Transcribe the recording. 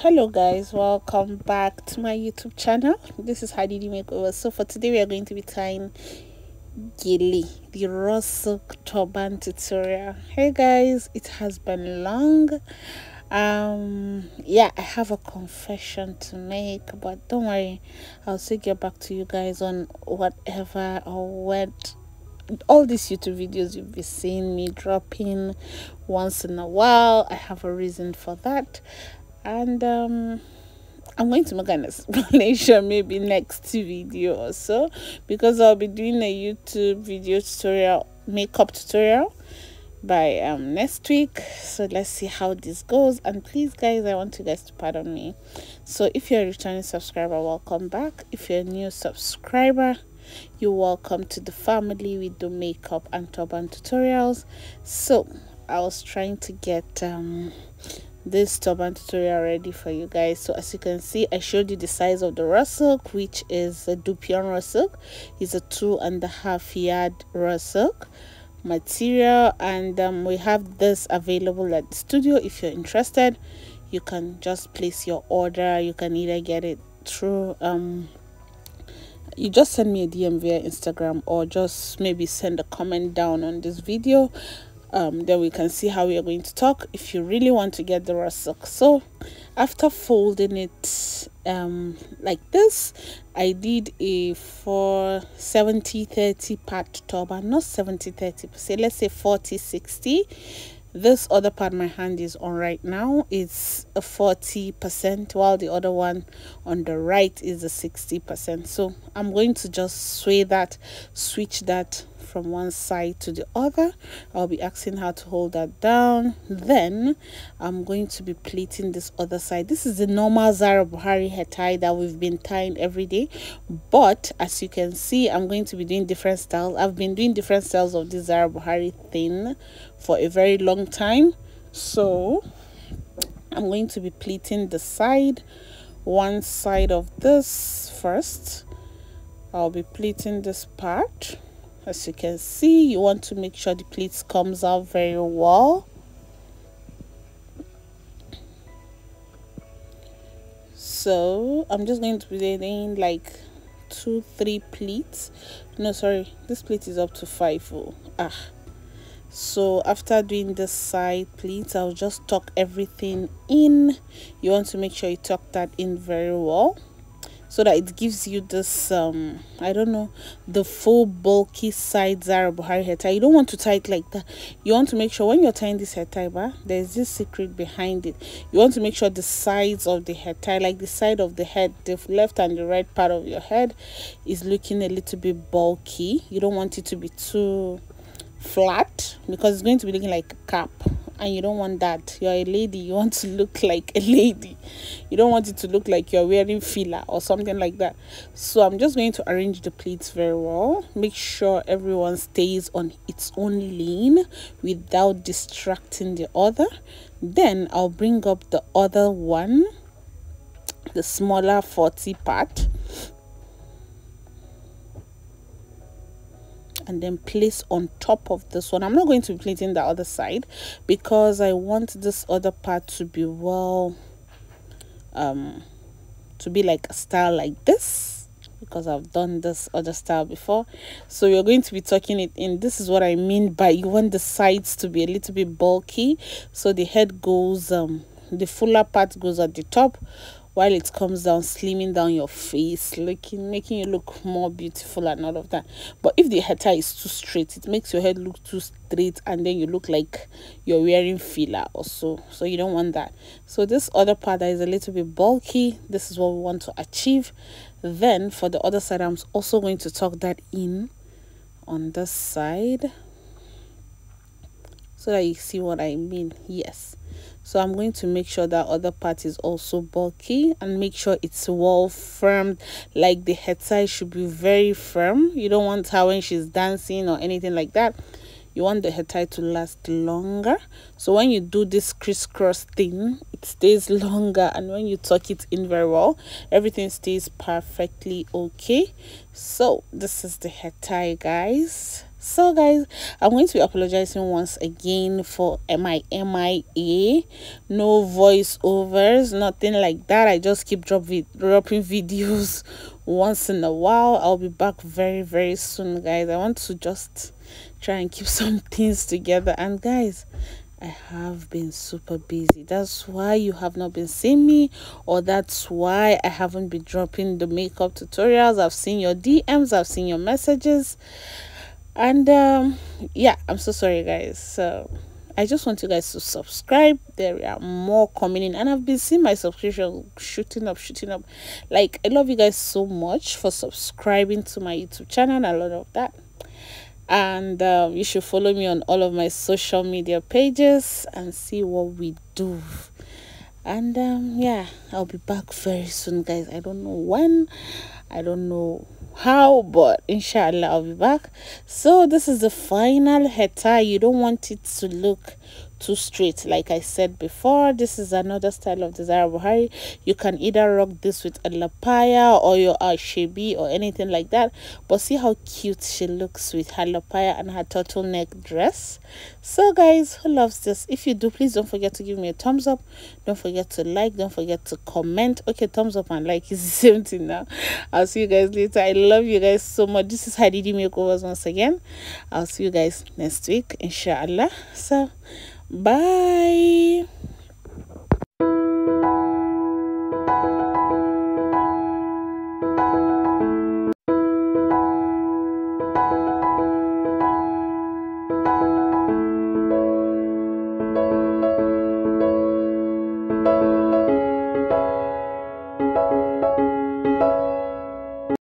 Hello guys, welcome back to my YouTube channel. This is Hadidi Makeover. So for today we are going to be tying gele, the raw silk turban tutorial. Hey guys, it has been long. Yeah, I have a confession to make, but don't worry, I'll still get back to you guys on whatever or what all these YouTube videos you've been seeing me dropping once in a while. I have a reason for that, and I'm going to make an explanation maybe next video or so, because I'll be doing a YouTube video tutorial, makeup tutorial by next week. So let's see how this goes. And please guys, I want you guys to pardon me. So if you're a returning subscriber, welcome back. If you're a new subscriber, you're welcome to the family. We do makeup and turban tutorials. So I was trying to get this turban tutorial ready for you guys. So as you can see, I showed you the size of the raw silk, which is a dupion raw silk. It's a 2.5 yard raw silk material, and we have this available at the studio. If you're interested, you can just place your order. You can either get it through you just send me a DM via Instagram, or just maybe send a comment down on this video. Then we can see how we are going to talk if you really want to get the raw silk. So after folding it like this, I did a 70-30 part turban, not 70-30 per se, let's say 40-60. This other part my hand is on right now is a 40%, while the other one on the right is a 60%. So I'm going to just switch that from one side to the other. I'll be asking how to hold that down. Then I'm going to be pleating this other side. This is the normal Zara Buhari hair tie that we've been tying every day, but as you can see, I'm going to be doing different styles. I've been doing different styles of this Zara Buhari thing for a very long time. So I'm going to be pleating the side, one side of this first. I'll be pleating this part. As you can see, you want to make sure the pleats comes out very well. So I'm just going to be doing like 2-3 pleats. No, sorry, this pleat is up to 5. So after doing the side pleats, I'll just tuck everything in. You want to make sure you tuck that in very well, so that it gives you this I don't know, the full bulky side Zara Buhari hair tie. You don't want to tie it like that. You want to make sure when you're tying this hair tie, there's this secret behind it. You want to make sure the sides of the hair tie, like the side of the head, the left and the right part of your head, is looking a little bit bulky. You don't want it to be too flat, because it's going to be looking like a cap, and you don't want that. You're a lady, you want to look like a lady. You don't want it to look like you're wearing filler or something like that. So I'm just going to arrange the pleats very well. Make sure everyone stays on its own lane without distracting the other. Then I'll bring up the other one, the smaller 40 part, and then place on top of this one. I'm not going to be pleating the other side, because I want this other part to be well to be like a style like this, because I've done this other style before. So you're going to be tucking it in. This is what I mean by you want the sides to be a little bit bulky, so the head goes the fuller part goes at the top, while it comes down, slimming down your face, making you look more beautiful and all of that. But if the hair tie is too straight, it makes your head look too straight, and then you look like you're wearing filler also. So you don't want that. So this other part that is a little bit bulky, this is what we want to achieve. Then for the other side, I'm also going to tuck that in on this side, so that you see what I mean. Yes. So I'm going to make sure that other part is also bulky, and make sure it's well firm. Like the head tie should be very firm. You don't want her when she's dancing or anything like that. You want the hair tie to last longer. So when you do this crisscross thing, it stays longer, and when you tuck it in very well, everything stays perfectly okay. So this is the hair tie, guys. So guys, I'm going to be apologizing once again for my MIA. No voiceovers, nothing like that. I just keep dropping videos once in a while. I'll be back very soon, guys. I want to just try and keep some things together. And guys, I have been super busy. That's why you have not been seeing me, or that's why I haven't been dropping the makeup tutorials. I've seen your DMs, I've seen your messages, and yeah, I'm so sorry, guys. So I just want you guys to subscribe. There are more coming in, and I've been seeing my subscription shooting up. Like, I love you guys so much for subscribing to my YouTube channel and a lot of that. And you should follow me on all of my social media pages and see what we do. And yeah, I'll be back very soon, guys. I don't know when, I don't know how, but inshallah I'll be back. So this is the final hair tie. You don't want it to look too straight, like I said before. This is another style of Desiree Buhari. You can either rock this with a lapaya or your shebi or anything like that, but see how cute she looks with her lapaya and her turtleneck dress. So guys, who loves this? If you do, please don't forget to give me a thumbs up. Don't forget to like, don't forget to comment. Okay, thumbs up and like is the same thing now. I'll see you guys later. I love you guys so much. This is Hadidi Makeovers once again. I'll see you guys next week, inshallah. So bye.